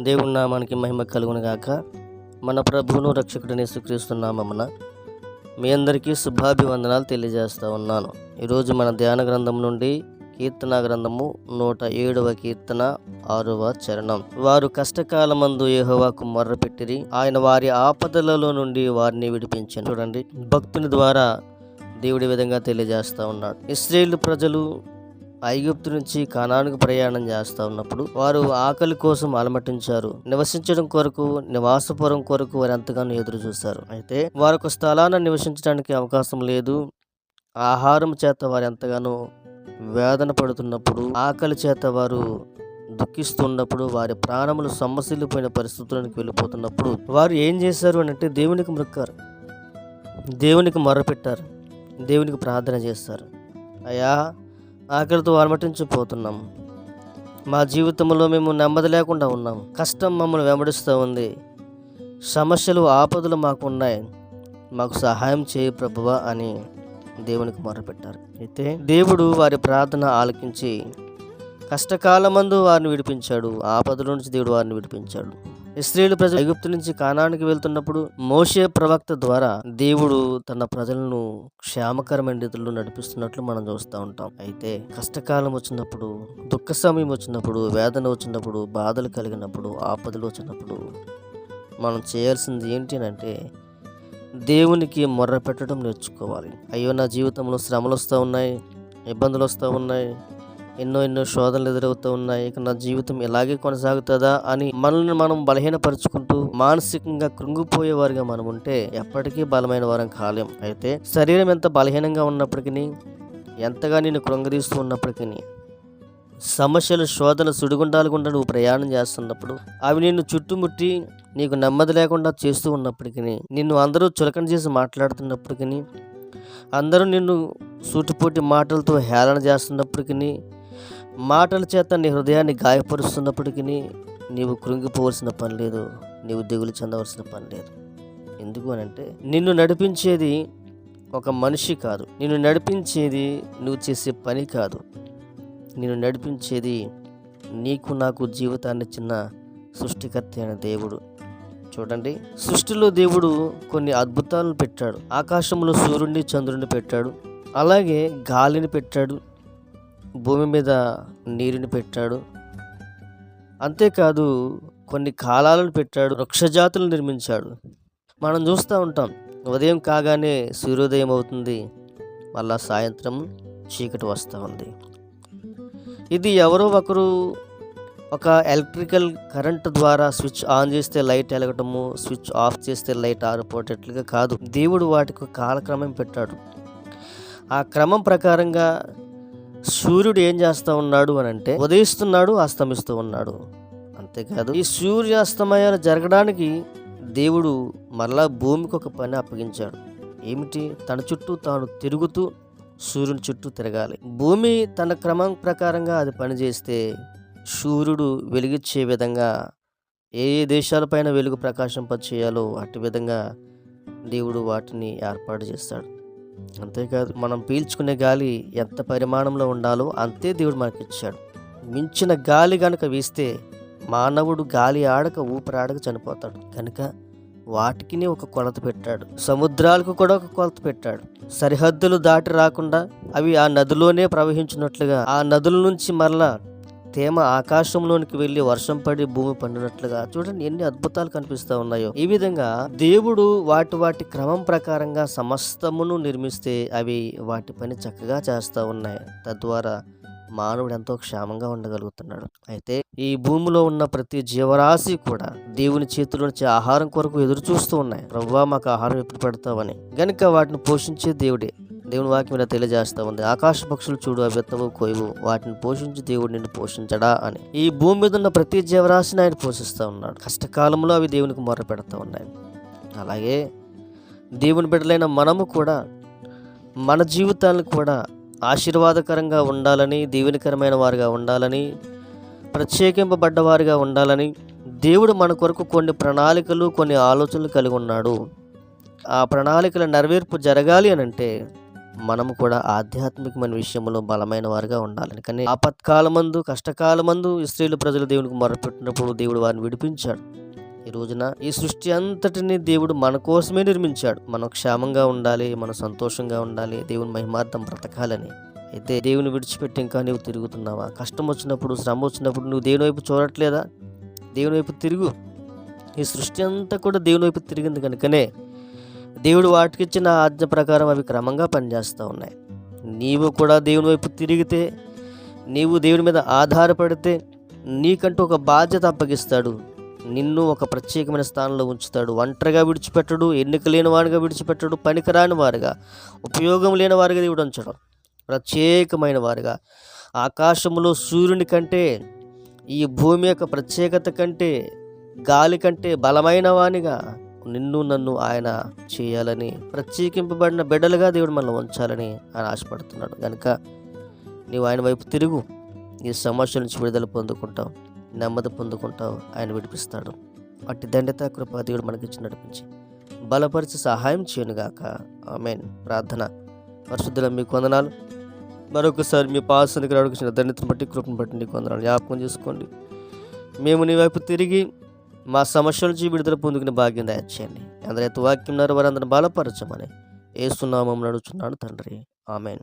దేవుని నామానికి మహిమ కలుగును గాక. మన ప్రభువును రక్షకుడిని యేసుక్రీస్తు నామమున మీ అందరికీ శుభాభివందనాలు తెలియజేస్తూ ఉన్నాను. ఈరోజు మన ధ్యాన గ్రంథం నుండి కీర్తన గ్రంథము 107వ కీర్తన 6వ చరణం. వారు కష్టకాలమందు యెహోవాకు మొర్రపెట్టిరి, ఆయన వారి ఆపదలలో నుండి వారిని విడిపించెను. చూడండి, భక్తుని ద్వారా దేవుడి విధంగా తెలియజేస్తూ ఉన్నాడు. ఇశ్రాయేలు ప్రజలు ఐగుప్తు నుంచి కానానుకు ప్రయాణం చేస్తూ ఉన్నప్పుడు వారు ఆకలి కోసం అలమటించారు. నివసించడం కొరకు, నివాసపురం కొరకు వారు ఎంతగానో ఎదురు చూశారు. అయితే వారికి స్థలాన్ని నివసించడానికి అవకాశం లేదు. ఆహారం చేత వారు ఎంతగానో వేదన పడుతున్నప్పుడు, ఆకలి చేత వారు దుఃఖిస్తున్నప్పుడు, వారి ప్రాణములు సొమ్మసిల్లిపోయిన పరిస్థితులకు వెళ్ళిపోతున్నప్పుడు వారు ఏం చేశారు అని అంటే దేవునికి మొక్కారు, దేవునికి మొర్రపెట్టారు, దేవునికి ప్రార్థన చేస్తారు. అయ్యా, ఆకలితో అలమటించిపోతున్నాం, మా జీవితంలో మేము నెమ్మది లేకుండా ఉన్నాం, కష్టం మమ్మల్ని వెంబడిస్తూ ఉంది, సమస్యలు ఆపదలు మాకు ఉన్నాయి, మాకు సహాయం చేయి ప్రభువా అని దేవునికి మొరపెట్టారు. అయితే దేవుడు వారి ప్రార్థన ఆలకించి కష్టకాలమందు వారిని విడిపించాడు. ఆపదల నుంచి దేవుడు వారిని విడిపించాడు. ఇశ్రాయేలు ప్రజలు ఐగుప్తు నుంచి కానానికి వెళ్తున్నప్పుడు మోషే ప్రవక్త ద్వారా దేవుడు తన ప్రజలను క్షేమకరమైన రీతిలో నడిపిస్తున్నట్లు మనం చూస్తూ ఉంటాం. అయితే కష్టకాలం వచ్చినప్పుడు, దుఃఖ సమయం వచ్చినప్పుడు, వేదన వచ్చినప్పుడు, బాధలు కలిగినప్పుడు, ఆపదలు వచ్చినప్పుడు మనం చేయాల్సింది ఏంటి అంటే దేవునికి మొర్ర పెట్టడం నేర్చుకోవాలి. అయ్యో, నా జీవితంలో శ్రమలు వస్తూ ఉన్నాయి, ఇబ్బందులు వస్తూ ఉన్నాయి, ఎన్నో శోధనలు ఎదురవుతూ ఉన్నాయి, ఇక నా జీవితం ఇలాగే కొనసాగుతుందా అని మనల్ని మనం బలహీనపరుచుకుంటూ మానసికంగా కృంగిపోయేవారుగా మనం ఉంటే ఎప్పటికీ బలమైన వారం కాలేం. అయితే శరీరం ఎంత బలహీనంగా ఉన్నప్పటికీ, ఎంతగా నేను కృంగదీస్తూ ఉన్నప్పటికీ, సమస్యలు, శోధన, సుడిగుండాలు గుండా నువ్వు ప్రయాణం చేస్తున్నప్పుడు, అవి నిన్ను చుట్టుముట్టి నీకు నెమ్మది లేకుండా చేస్తూ ఉన్నప్పటికీ, నిన్ను అందరూ చులకన చేసి మాట్లాడుతున్నప్పటికీ, అందరూ నిన్ను సూటిపోటి మాటలతో హేళన చేస్తున్నప్పటికీ, మాటల చేత నీ హృదయాన్ని గాయపరుస్తున్నప్పటికీ నీవు కృంగిపోవలసిన పని లేదు, నీవు దిగులు చెందవలసిన పని లేదు. ఎందుకు అనంటే నిన్ను నడిపించేది ఒక మనిషి కాదు, నిన్ను నడిపించేది నువ్వు చేసే పని కాదు, నిన్ను నడిపించేది నీకు నాకు జీవితాన్ని ఇచ్చిన సృష్టికర్త అయిన దేవుడు. చూడండి, సృష్టిలో దేవుడు కొన్ని అద్భుతాలను పెట్టాడు. ఆకాశంలో సూర్యుడిని, చంద్రుడిని పెట్టాడు, అలాగే గాలిని పెట్టాడు, భూమి మీద నీరుని పెట్టాడు, అంతేకాదు కొన్ని కాలాలను పెట్టాడు, వృక్షజాతులను నిర్మించాడు. మనం చూస్తూ ఉంటాం, ఉదయం కాగానే సూర్యోదయం అవుతుంది, మళ్ళా సాయంత్రం చీకటి వస్తూ ఉంది. ఇది ఎవరో ఒకరు ఒక ఎలక్ట్రికల్ కరెంట్ ద్వారా స్విచ్ ఆన్ చేస్తే లైట్ వెలగటము, స్విచ్ ఆఫ్ చేస్తే లైట్ ఆరిపోయేటట్లుగా కాదు. దేవుడు వాటికి కాలక్రమం పెట్టాడు. ఆ క్రమం ప్రకారంగా సూర్యుడు ఏం చేస్తూ ఉన్నాడు అని అంటే ఉదయిస్తున్నాడు, అస్తమిస్తూ ఉన్నాడు. అంతేకాదు, ఈ సూర్యాస్తమయాలు జరగడానికి దేవుడు మరలా భూమికి ఒక పని అప్పగించాడు. ఏమిటి? తన చుట్టూ తాను తిరుగుతూ సూర్యుని చుట్టూ తిరగాలి. భూమి తన క్రమం ప్రకారంగా అది పనిచేస్తే సూర్యుడు వెలిగించే విధంగా ఏ ఏ దేశాలపైన వెలుగు ప్రకాశింపచేయాలో అటు విధంగా దేవుడు వాటిని ఏర్పాటు చేస్తాడు. అంతేకాదు, మనం పీల్చుకునే గాలి ఎంత పరిమాణంలో ఉండాలో అంతే దేవుడు మనకి ఇచ్చాడు. మించిన గాలి గనక వీస్తే మానవుడు గాలి ఆడక ఊపిరాడక చనిపోతాడు. కనుక వాటికి ఒక కొలత పెట్టాడు, సముద్రాలకు కూడా ఒక కొలత పెట్టాడు. సరిహద్దులు దాటి రాకుండా అవి ఆ నదిలోనే ప్రవహించినట్లుగా, ఆ నదుల నుంచి మరలా తేమ ఆకాశంలోనికి వెళ్ళి వర్షం పడి భూమి పండినట్లుగా చూడండి ఎన్ని అద్భుతాలు కనిపిస్తూ ఉన్నాయో. ఈ విధంగా దేవుడు వాటి క్రమం ప్రకారంగా సమస్తమును నిర్మిస్తే అవి వాటి పని చక్కగా చేస్తూ ఉన్నాయి. తద్వారా మానవుడు ఎంతో క్షేమంగా ఉండగలుగుతున్నాడు. అయితే ఈ భూమిలో ఉన్న ప్రతి జీవరాశి కూడా దేవుని చేతిలో నుంచి ఆహారం కొరకు ఎదురు చూస్తూ ఉన్నాయి. ప్రభువా, మాకు ఆహారం ఎప్పుడు పెడతావని. గనుక వాటిని పోషించే దేవుడే. దేవుని వాక్యం ఇలా తెలియజేస్తూ ఉంది, ఆకాశ పక్షులు చూడు, అవి విత్తవు, కోయవు, వాటిని పోషించి దేవుడు నిన్ను పోషించడా అని. ఈ భూమి మీద ఉన్న ప్రతి జీవరాశిని ఆయన పోషిస్తూ ఉన్నాడు. కష్టకాలంలో అవి దేవునికి మొర్ర పెడతా ఉన్నాయి. అలాగే దేవుని బిడ్డలైన మనము కూడా మన జీవితాలను కూడా ఆశీర్వాదకరంగా ఉండాలని, దీవెనకరమైన వారిగా ఉండాలని, ప్రత్యేకింపబడ్డ వారిగా ఉండాలని దేవుడు మన కొరకు కొన్ని ప్రణాళికలు, కొన్ని ఆలోచనలు కలిగి ఉన్నాడు. ఆ ప్రణాళికల నెరవేర్పు జరగాలి అని అంటే మనము కూడా ఆధ్యాత్మికమైన విషయంలో బలమైన వారుగా ఉండాలని. కానీ ఆపత్కాలమందు, కష్టకాలమందు ఇశ్రాయేలు ప్రజలు దేవునికి మొరపెట్టినప్పుడు దేవుడు వారిని విడిపించాడు. ఈ రోజున ఈ సృష్టి అంతటిని దేవుడు మన కోసమే నిర్మించాడు. మనం క్షేమంగా ఉండాలి, మనం సంతోషంగా ఉండాలి, దేవుని మహిమార్థం బ్రతకాలని. అయితే దేవుని విడిచిపెట్టి ఇంకా నువ్వు తిరుగుతున్నావా? కష్టం వచ్చినప్పుడు, శ్రమ వచ్చినప్పుడు నువ్వు దేవుని వైపు చూడట్లేదా? దేవుని వైపు తిరుగు. ఈ సృష్టి అంతా కూడా దేవుని వైపు తిరిగింది కనుకనే దేవుడు వాటికిచ్చిన ఆజ్ఞ ప్రకారం అవి క్రమంగా పనిచేస్తూ ఉన్నాయి. నీవు కూడా దేవుని వైపు తిరిగితే, నీవు దేవుని మీద ఆధారపడితే నీకంటూ ఒక బాధ్యత అప్పగిస్తాడు. నిన్ను ఒక ప్రత్యేకమైన స్థానంలో ఉంచుతాడు. ఒంటరిగా విడిచిపెట్టడు, ఎన్నిక లేని వాడిగా విడిచిపెట్టడు, పనికిరాని వారుగా, ఉపయోగం లేని వారిగా దేవుడు ఉంచడం, ప్రత్యేకమైన వారుగా, ఆకాశంలో సూర్యుని కంటే, ఈ భూమి యొక్క ప్రత్యేకత కంటే, గాలి కంటే బలమైన వానిగా నిన్ను నన్ను ఆయన చేయాలని, ప్రత్యేకింపబడిన బిడ్డలుగా దేవుడు మనల్ని ఉంచాలని ఆయన ఆశపడుతున్నాడు. కనుక నీవు ఆయన వైపు తిరుగు. ఈ సమస్య నుంచి విడుదల పొందుకుంటావు, నెమ్మది పొందుకుంటావు, ఆయన విడిపిస్తాడు. అట్టి దండత కృప దేవుడు మనకిచ్చి నడిపించి బలపరిచి సహాయం చేయనుగాక. ఆమేన్. ప్రార్థన. పరిశుద్ధుల మీకు వందనాలు. మరొకసారి మీ పాసనికి అడుగుచిన దండతను బట్టి, కృపను బట్టి నీకు వందనాలు. జ్ఞాపకం చేసుకోండి. మేము నీ వైపు తిరిగి మా సమస్యల నుంచి విడుదల పొందుకునే భాగ్యం దయచేయండి. అందరైతే వాక్యం ఉన్నారు వారందరిని బలపరచమని యేసు నామమున అడుగుచున్నాను తండ్రి. ఆమేన్.